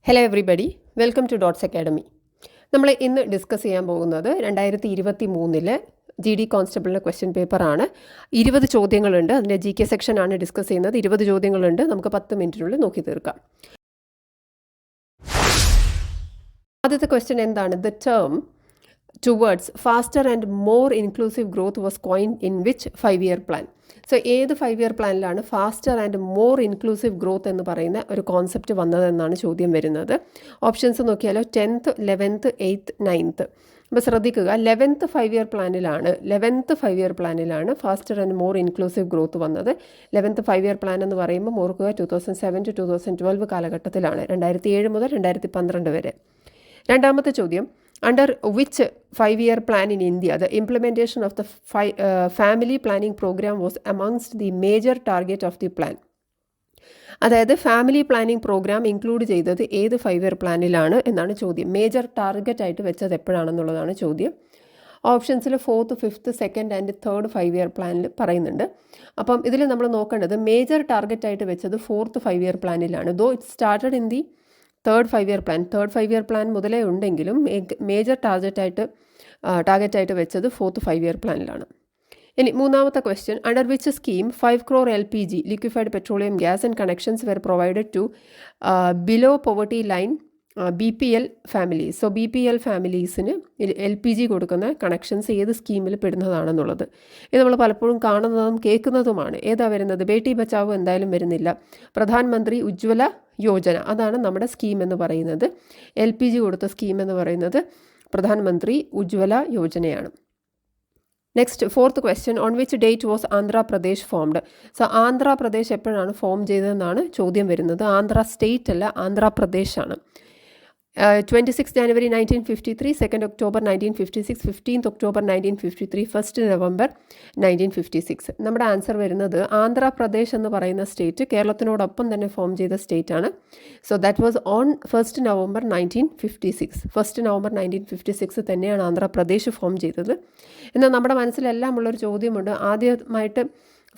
Hello everybody, welcome to Dots Academy. നമ്മൾ ഇന്ന് discuss ചെയ്യാൻ പോകുന്നത് 2023 ജി ഡി കോൺസ്റ്റബിളിൻ്റെ ക്വസ്റ്റ്യൻ പേപ്പറാണ്. 20 ചോദ്യങ്ങളുണ്ട്. അതിൻ്റെ ജി കെ സെക്ഷനാണ് ഡിസ്കസ് ചെയ്യുന്നത്. 20 ചോദ്യങ്ങളുണ്ട്. നമുക്ക് 10 മിനിറ്റിനുള്ളിൽ നോക്കി തീർക്കാം. ആദ്യത്തെ ക്വസ്റ്റ്യൻ എന്താണ്? The term towards faster and more inclusive growth was coined in which 5-year plan? So ഏത് 5-year പ്ലാനിലാണ് faster and more inclusive growth എന്ന് പറയുന്ന ഒരു കോൺസെപ്റ്റ് വന്നതെന്നാണ് ചോദ്യം വരുന്നത്. ഓപ്ഷൻസ് നോക്കിയാലോ 10th, 11th, 8th, 9th. അപ്പോൾ ശ്രദ്ധിക്കുക, 11th 5-year പ്ലാനിലാണ് faster and more inclusive growth വന്നത്. 11th 5-year പ്ലാൻ എന്ന് പറയുമ്പോൾ ഓർക്കുക 2007 to 2012 കാലഘട്ടത്തിലാണ്, 2007 മുതൽ 2012 വരെ. രണ്ടാമത്തെ ചോദ്യം, under which 5-year plan in India the implementation of the family planning program was amongst the major target of the plan? അതായത് ഫാമിലി പ്ലാനിങ് പ്രോഗ്രാം ഇൻക്ലൂഡ് ചെയ്തത് ഏത് 5-year പ്ലാനിലാണ് എന്നാണ് ചോദ്യം. മേജർ ടാർഗറ്റ് ആയിട്ട് വെച്ചത് എപ്പോഴാണെന്നുള്ളതാണ് ചോദ്യം. ഓപ്ഷൻസിൽ 4th, 5th, 2nd and 3rd 5-year പ്ലാനിൽ പറയുന്നുണ്ട്. അപ്പം ഇതിൽ നമ്മൾ നോക്കേണ്ടത് മേജർ ടാർഗറ്റ് ആയിട്ട് വെച്ചത് 4th 5-year പ്ലാനിലാണ്. Though it started in the third 5-year plan മുതലേ ഉണ്ടെങ്കിലും മേജർ ടാർഗറ്റായിട്ട് വെച്ചത് 4th 5-year പ്ലാനിലാണ്. ഇനി മൂന്നാമത്തെ question, under which scheme 5 crore LPG liquefied petroleum gas and connections were provided to below poverty line BPL families. So BPL ഫാമിലീസിന് LPG കൊടുക്കുന്ന connections ഏത് സ്കീമിൽ പെടുന്നതാണെന്നുള്ളത് ഇത് നമ്മൾ പലപ്പോഴും കാണുന്നതും കേൾക്കുന്നതുമാണ്. ഏതാ വരുന്നത്? ബേട്ടി ബച്ചാവോ എന്തായാലും വരുന്നില്ല. പ്രധാനമന്ത്രി ഉജ്ജ്വല യോജന, അതാണ് നമ്മുടെ സ്കീം എന്ന് പറയുന്നത്. LPG കൊടുത്ത സ്കീം എന്ന് പറയുന്നത് പ്രധാനമന്ത്രി ഉജ്ജ്വല യോജനയാണ്. Next 4th question, on which date was Andhra Pradesh formed? So Andhra Pradesh എപ്പോഴാണ് ഫോം ചെയ്തതെന്നാണ് ചോദ്യം വരുന്നത്. ആന്ധ്ര സ്റ്റേറ്റ് അല്ല, ആന്ധ്രാപ്രദേശാണ്. 26 January 1953, 2nd October 1956, 15th October 1953, 1st November 1956. നമ്മുടെ ആൻസർ വരുന്നത് ആന്ധ്രാപ്രദേശ് എന്ന് പറയുന്ന സ്റ്റേറ്റ് കേരളത്തിനോടൊപ്പം തന്നെ ഫോം ചെയ്ത സ്റ്റേറ്റ് ആണ്. So that was on 1st November 1956. 1st November 1956 തന്നെയാണ് ആന്ധ്രാപ്രദേശ് ഫോം ചെയ്തത്. എന്നാൽ നമ്മുടെ മനസ്സിലെല്ലാം ഉള്ളൊരു ചോദ്യമുണ്ട്, ആദ്യമായിട്ട്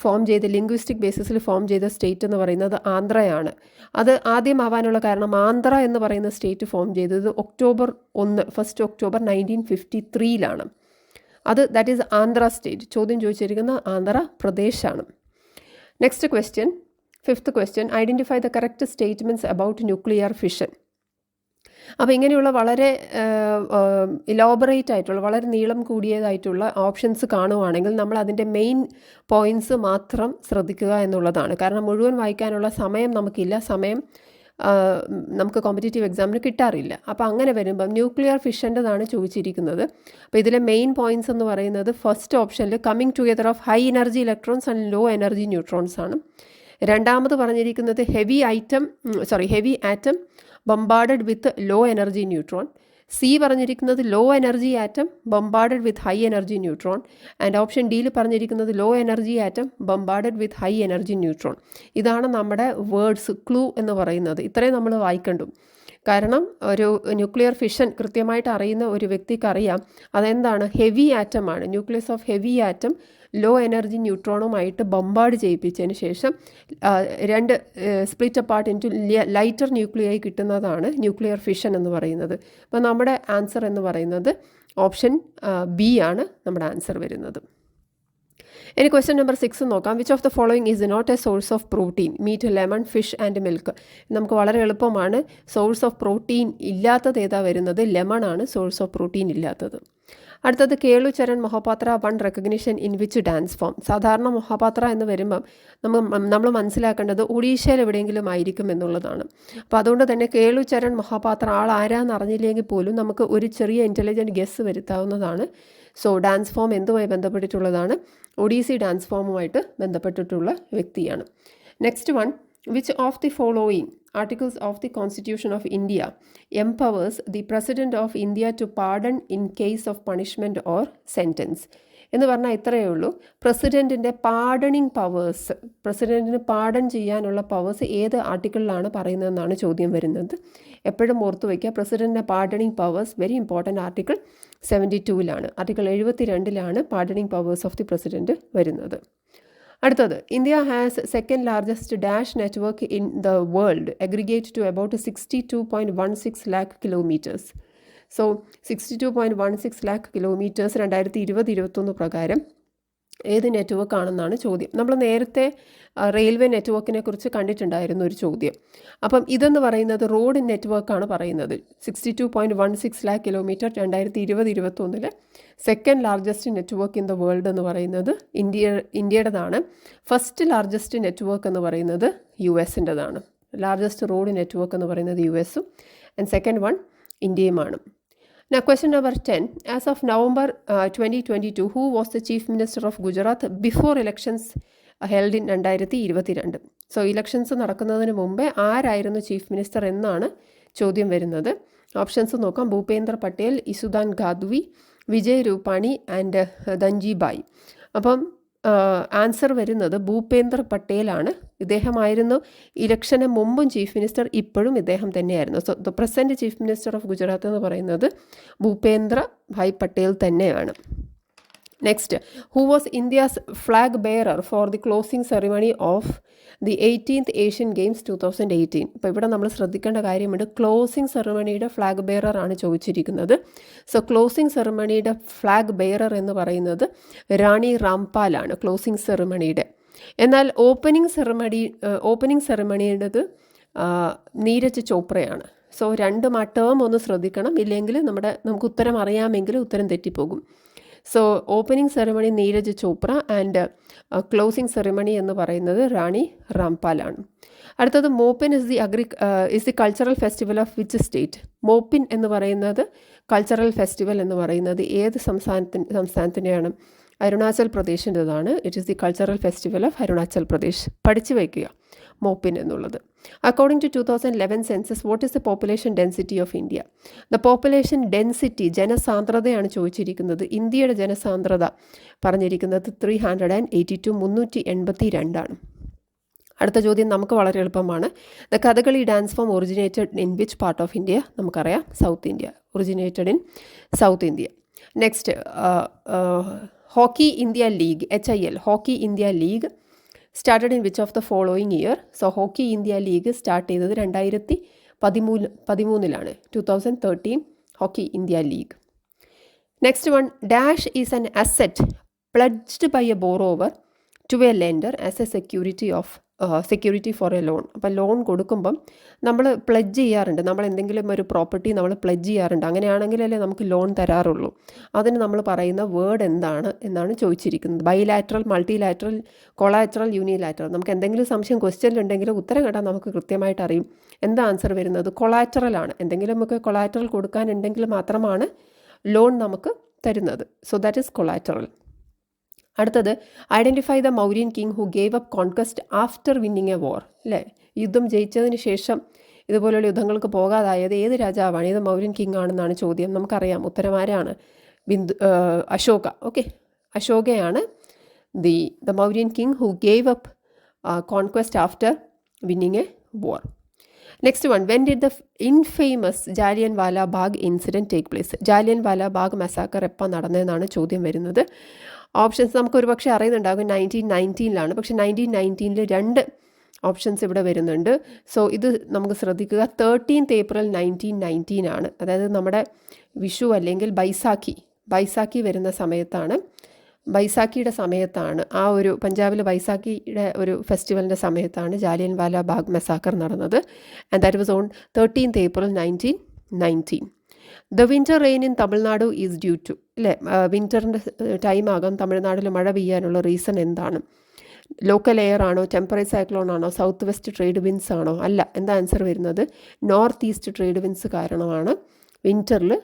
ഫോം ചെയ്ത് ലിംഗ്വിസ്റ്റിക് ബേസിസിൽ ഫോം ചെയ്ത സ്റ്റേറ്റ് എന്ന് പറയുന്നത് ആന്ധ്രയാണ്. അത് ആദ്യമാവാനുള്ള കാരണം ആന്ധ്ര എന്ന് പറയുന്ന സ്റ്റേറ്റ് ഫോം ചെയ്തത് ഫസ്റ്റ് ഒക്ടോബർ 1953 അത് ദാറ്റ് ഈസ് ആന്ധ്ര സ്റ്റേറ്റ്. ചോദ്യം ചോദിച്ചിരിക്കുന്ന ആന്ധ്രാപ്രദേശാണ്. Next question, 5th question, identify the correct statements about nuclear fission. അപ്പോൾ ഇങ്ങനെയുള്ള വളരെ ഇലോബറേറ്റ് ആയിട്ടുള്ള, വളരെ നീളം കൂടിയതായിട്ടുള്ള ഓപ്ഷൻസ് കാണുവാണെങ്കിൽ നമ്മൾ അതിൻ്റെ മെയിൻ പോയിൻറ്റ്സ് മാത്രം ശ്രദ്ധിക്കുക എന്നുള്ളതാണ്. കാരണം മുഴുവൻ വായിക്കാനുള്ള സമയം നമുക്കില്ല, സമയം നമുക്ക് കോമ്പറ്റേറ്റീവ് എക്സാമിന് കിട്ടാറില്ല. അപ്പോൾ അങ്ങനെ വരുമ്പം ന്യൂക്ലിയർ ഫിഷൻ്റെതാണ് ചോദിച്ചിരിക്കുന്നത്. അപ്പോൾ ഇതിലെ മെയിൻ പോയിൻറ്റ്സ് എന്ന് പറയുന്നത് ഫസ്റ്റ് ഓപ്ഷനിൽ coming together of high energy electrons and low energy neutrons ആണ്. രണ്ടാമത് പറഞ്ഞിരിക്കുന്നത് heavy atom bombarded with low energy neutron. C പറഞ്ഞിരിക്കുന്നത് low energy atom bombarded with high energy neutron. And option ഡിയിൽ പറഞ്ഞിരിക്കുന്നത് low energy atom bombarded with high energy neutron. ഇതാണ് നമ്മുടെ words clue എന്ന് പറയുന്നത്. ഇത്രയും നമ്മൾ വായിക്കണ്ടു. കാരണം ഒരു ന്യൂക്ലിയർ ഫിഷൻ കൃത്യമായിട്ട് അറിയുന്ന ഒരു വ്യക്തിക്ക് അറിയാം അതെന്താണ്, ഹെവി ആറ്റമാണ്. Nucleus of heavy atom low energy ന്യൂട്രോണുമായിട്ട് ബൊമ്പാർഡ് ചെയ്യിപ്പിച്ചതിന് ശേഷം രണ്ട് സ്പ്ലിറ്റ് അപ്പാർട്ട് ഇൻറ്റു ലൈറ്റർ ന്യൂക്ലിയായി കിട്ടുന്നതാണ് ന്യൂക്ലിയർ ഫിഷൻ എന്ന് പറയുന്നത്. അപ്പോൾ നമ്മുടെ ആൻസർ എന്ന് പറയുന്നത് ഓപ്ഷൻ ബി ആണ് നമ്മുടെ ആൻസർ വരുന്നത്. ഇനി ക്വസ്റ്റ്യൻ നമ്പർ 6 നോക്കാം. Which of the following is not a source of protein? Meat, lemon, fish and milk. നമുക്ക് വളരെ എളുപ്പമാണ്. സോഴ്സ് ഓഫ് പ്രോട്ടീൻ ഇല്ലാത്തത് ഏതാ വരുന്നത്? ലെമൺ ആണ് സോഴ്സ് ഓഫ് പ്രോട്ടീൻ ഇല്ലാത്തത്. അടുത്തത് Kelucharan Mohapatra one recognition in which dance form? സാധാരണ മൊഹപാത്ര എന്ന് വരുമ്പം നമ്മൾ മനസ്സിലാക്കേണ്ടത് ഒഡീഷയിൽ എവിടെയെങ്കിലും ആയിരിക്കും എന്നുള്ളതാണ്. അപ്പോൾ അതുകൊണ്ട് തന്നെ കേളുചരൺ മൊഹപാത്ര ആൾ ആരാന്ന് അറിഞ്ഞില്ലെങ്കിൽ പോലും നമുക്ക് ഒരു ചെറിയ ഇൻ്റലിജൻറ്റ് ഗെസ് വരുത്താവുന്നതാണ്. സോ ഡാൻസ് ഫോം എന്തുമായി ബന്ധപ്പെട്ടിട്ടുള്ളതാണ്? ഒഡീസി ഡാൻസ് ഫോമുമായിട്ട് ബന്ധപ്പെട്ടിട്ടുള്ള വ്യക്തിയാണ്. Next one, which of the following articles of the constitution of India empowers the president of India to pardon in case of punishment or sentence? എന്ന് പറഞ്ഞാൽ ഇത്രയേ ഉള്ളൂ. പ്രസിഡൻറ്റിൻ്റെ പാർഡണിങ് പവേഴ്സ്, പ്രസിഡൻറ്റിന് പാർഡൺ ചെയ്യാനുള്ള പവേഴ്സ് ഏത് ആർട്ടിക്കിളിലാണ് പറയുന്നതെന്നാണ് ചോദ്യം വരുന്നത്. എപ്പോഴും ഓർത്തു വയ്ക്കുക, പ്രസിഡൻറ്റിൻ്റെ pardoning powers very important article 72 article 72 പാർഡണിങ് powers of the president വരുന്നത്. അടുത്തത്, India has second largest dash network in the world, aggregate to about 62.16 lakh kilometers. So 62.16 lakh kilometers 2020-21 പ്രകാരം ഏത് നെറ്റ്വർക്ക് ആണെന്നാണ് ചോദ്യം. നമ്മൾ നേരത്തെ റെയിൽവേ നെറ്റ്വർക്കിനെ കുറിച്ച് കണ്ടിട്ടുണ്ടായിരുന്നു ഒരു ചോദ്യം. അപ്പം ഇതെന്ന് പറയുന്നത് റോഡ് നെറ്റ്വർക്കാണ് പറയുന്നത്. 62.16 lakh kilometer 2020-21 second largest network in the world എന്ന് പറയുന്നത് ഇന്ത്യയുടേതാണ്. ഫസ്റ്റ് ലാർജസ്റ്റ് നെറ്റ്വർക്ക് എന്ന് പറയുന്നത് US-ൻ്റെതാണ്. ലാർജസ്റ്റ് റോഡ് നെറ്റ്വർക്ക് എന്ന് പറയുന്നത് US-ഉം ആൻഡ് സെക്കൻഡ് വൺ ഇന്ത്യയുമാണ്. Now question number 10. As of November 2022, who was the Chief Minister of Gujarat before elections held in 2022? So elections നടക്കുന്നതിന് മുമ്പേ ആരായിരുന്നു ചീഫ് മിനിസ്റ്റർ എന്നാണ് ചോദ്യം വരുന്നത്. ഓപ്ഷൻസ് നോക്കാം. ഭൂപേന്ദ്ര പട്ടേൽ, ഇസുദാൻ ഗാദ്വി, വിജയ് രൂപാണി ആൻഡ് ധൻജിഭായ്. അപ്പം ആൻസർ വരുന്നത് ഭൂപേന്ദ്ര പട്ടേലാണ്. ഇദ്ദേഹമായിരുന്നു ഇലക്ഷന് മുമ്പും ചീഫ് മിനിസ്റ്റർ, ഇപ്പോഴും ഇദ്ദേഹം തന്നെയായിരുന്നു. So the present chief minister of Gujarat എന്ന് പറയുന്നത് ഭൂപേന്ദ്ര ഭായ് പട്ടേൽ തന്നെയാണ്. Next, who was India's flag bearer for the closing ceremony of the 18th Asian games 2018? അപ്പോൾ ഇവിടെ നമ്മൾ ശ്രദ്ധിക്കേണ്ട കാര്യമുണ്ട്. ക്ലോസിംഗ് സെറിമണിയുടെ ഫ്ലാഗ് ബെയറർ ആണ് ചോദിച്ചിരിക്കുന്നത്. സോ ക്ലോസിംഗ് സെറിമണിയുടെ ഫ്ലാഗ് ബെയറർ എന്ന് പറയുന്നത് റാണി റാംപാലാണ് ക്ലോസിംഗ് സെറിമണിയുടെ. എന്നാൽ ഓപ്പണിംഗ് സെറിമണിയുടേത് നീരജ് ചോപ്രയാണ്. സോ രണ്ടും ആ ടേം ഒന്ന് ശ്രദ്ധിക്കണം, ഇല്ലെങ്കിൽ നമുക്ക് ഉത്തരം അറിയാമെങ്കിൽ ഉത്തരം തെറ്റിപ്പോകും. So opening ceremony Neeraj Chopra and closing ceremony എന്ന് പറയുന്നത് റാണി റാംപാലാണ്. അടുത്തത്, Mopin is the cultural festival of which state? Mopin എന്ന് പറയുന്നത് കൾച്ചറൽ ഫെസ്റ്റിവൽ എന്ന് പറയുന്നത് ഏത് സംസ്ഥാനത്തിൻ്റെയാണ്? അരുണാചൽ പ്രദേശിൻ്റെതാണ്. It is the cultural festival of Arunachal Pradesh. പഠിച്ചു വയ്ക്കുക മോപ്പിൻ എന്നുള്ളത്. According to 2011 census, what is the population density of India? The population density, ജനസാന്ദ്രതയാണ് ചോദിച്ചിരിക്കുന്നത്. ഇന്ത്യയുടെ ജനസാന്ദ്രത പറഞ്ഞിരിക്കുന്നത് 382 അടുത്ത ചോദ്യം നമുക്ക് വളരെ എളുപ്പമാണ്. The Kathakali dance form originated in which part of India? നമുക്കറിയാം, south India. Originated in south India. Next, hockey India league, HIL, hockey India league started in which of the following year? So hockey India league start ചെയ്തത് 2013 2013 hockey India league. Next one, dash is an asset pledged by a borrower to a lender as a security for a loan. അപ്പം loan കൊടുക്കുമ്പം നമ്മൾ pledge ചെയ്യാറുണ്ട്. നമ്മൾ എന്തെങ്കിലും ഒരു property നമ്മൾ pledge ചെയ്യാറുണ്ട്. അങ്ങനെയാണെങ്കിലല്ലേ നമുക്ക് ലോൺ തരാറുള്ളൂ. അതിന് നമ്മൾ പറയുന്ന വേർഡ് എന്താണ് എന്നാണ് ചോദിച്ചിരിക്കുന്നത്. Bilateral, multilateral, collateral, unilateral. നമുക്ക് എന്തെങ്കിലും സംശയം ക്വസ്റ്റ്യനിലുണ്ടെങ്കിൽ ഉത്തരം കേട്ടാൽ നമുക്ക് കൃത്യമായിട്ട് അറിയും എന്താ ആൻസർ വരുന്നത്. കൊളാറ്ററലാണ്. എന്തെങ്കിലും നമുക്ക് കൊളാറ്ററൽ കൊടുക്കാനുണ്ടെങ്കിൽ മാത്രമാണ് ലോൺ നമുക്ക് തരുന്നത്. So that is collateral. അടുത്തത്, identify the Mauryan king who gave up conquest after winning a war. അല്ലേ, യുദ്ധം ജയിച്ചതിന് ശേഷം ഇതുപോലെയുള്ള യുദ്ധങ്ങൾക്ക് പോകാതായത് ഏത് രാജാവാണ്? ഏത് മൗര്യൻ കിങ് ആണെന്നാണ് ചോദ്യം. നമുക്കറിയാം ഉത്തരം ആരാണ്? അശോക. ഓക്കെ, അശോകയാണ് the Mauryan king who gave up conquest after winning a war. Next one, when did the infamous Jallianwala Bagh incident take place? Jallianwala Bagh massacre എപ്പോൾ നടന്നതെന്നാണ് ചോദ്യം വരുന്നത്. ഓപ്ഷൻസ് നമുക്ക് ഒരു പക്ഷേ അറിയുന്നുണ്ടാകും. 1919 പക്ഷേ 1919 2 ഓപ്ഷൻസ് ഇവിടെ വരുന്നുണ്ട്. സോ ഇത് നമുക്ക് ശ്രദ്ധിക്കുക. 13th April 1919 അതായത് നമ്മുടെ വിഷു അല്ലെങ്കിൽ ബൈസാഖി വരുന്ന സമയത്താണ്. ബൈസാഖിയുടെ സമയത്താണ്, ആ ഒരു പഞ്ചാബിൽ ബൈസാഖിയുടെ ഒരു ഫെസ്റ്റിവലിൻ്റെ സമയത്താണ് ജാലിയൻ വാല ബാഗ് മസാക്കർ നടന്നത്. And that was on 13th April 1919. The winter rain in Tamil Nadu is due to, അല്ലേ, വിൻ്ററിൻ്റെ ടൈമാകാം തമിഴ്നാട്ടിൽ മഴ പെയ്യാനുള്ള റീസൺ എന്താണ്? ലോക്കൽ എയർ ആണോ, ടെമ്പറേറ്റ് സൈക്ലോൺ ആണോ, സൗത്ത് വെസ്റ്റ് ട്രേഡ് വിൻസ് ആണോ? അല്ല. എന്താ ആൻസർ വരുന്നത്? നോർത്ത് ഈസ്റ്റ് ട്രേഡ് വിൻസ് കാരണമാണ് വിൻ്ററിൽ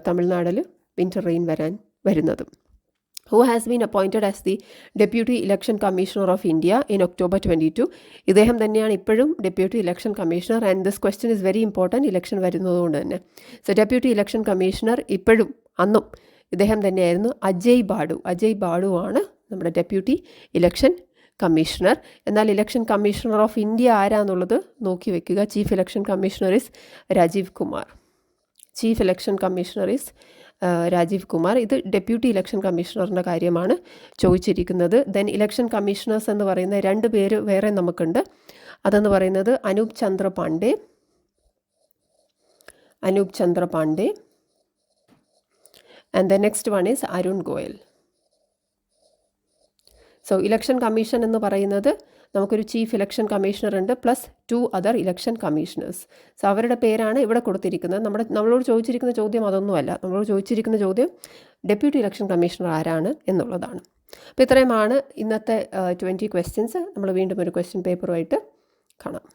തമിഴ്നാട്ടിൽ വിൻ്റർ റെയിൻ വരുന്നത്. Who has been appointed as the Deputy Election Commissioner of India in October 22? ഇദ്ദേഹം തന്നെയാണ് ഇപ്പോഴും deputy election commissioner. And this question is very important, election വരുന്നതുകൊണ്ട് തന്നെ. സോ ഡെപ്യൂട്ടി ഇലക്ഷൻ കമ്മീഷണർ ഇപ്പോഴും അന്നും ഇദ്ദേഹം തന്നെയായിരുന്നു. അജയ് ബാഡു ആണ് നമ്മുടെ ഡെപ്യൂട്ടി ഇലക്ഷൻ കമ്മീഷണർ. എന്നാൽ ഇലക്ഷൻ കമ്മീഷണർ ഓഫ് ഇന്ത്യ ആരാന്നുള്ളത് നോക്കി വെക്കുക. Chief election commissioner is Rajiv Kumar. Rajiv Kumar. ഇത് ഡെപ്യൂട്ടി ഇലക്ഷൻ കമ്മീഷണറിൻ്റെ കാര്യമാണ് ചോദിച്ചിരിക്കുന്നത്. ദെൻ ഇലക്ഷൻ കമ്മീഷണേഴ്സ് എന്ന് പറയുന്ന 2 പേര് വേറെ നമുക്കുണ്ട്. അതെന്ന് പറയുന്നത് Anup Chandra Pandey and the next one is Arun Goel. So election commission എന്ന് പറയുന്നത് നമുക്കൊരു ചീഫ് ഇലക്ഷൻ കമ്മീഷണർ ഉണ്ട് plus 2 other election commissioners. So അവരുടെ പേരാണ് ഇവിടെ കൊടുത്തിരിക്കുന്നത്. നമ്മളോട് ചോദിച്ചിരിക്കുന്ന ചോദ്യം അതൊന്നുമല്ല. നമ്മളോട് ചോദിച്ചിരിക്കുന്ന ചോദ്യം ഡെപ്യൂട്ടി ഇലക്ഷൻ കമ്മീഷണർ ആരാണ് എന്നുള്ളതാണ്. അപ്പോൾ ഇത്രയുമാണ് ഇന്നത്തെ 20 ക്വസ്റ്റ്യൻസ്. നമ്മൾ വീണ്ടും ഒരു ക്വസ്റ്റ്യൻ പേപ്പറുമായിട്ട് കാണാം.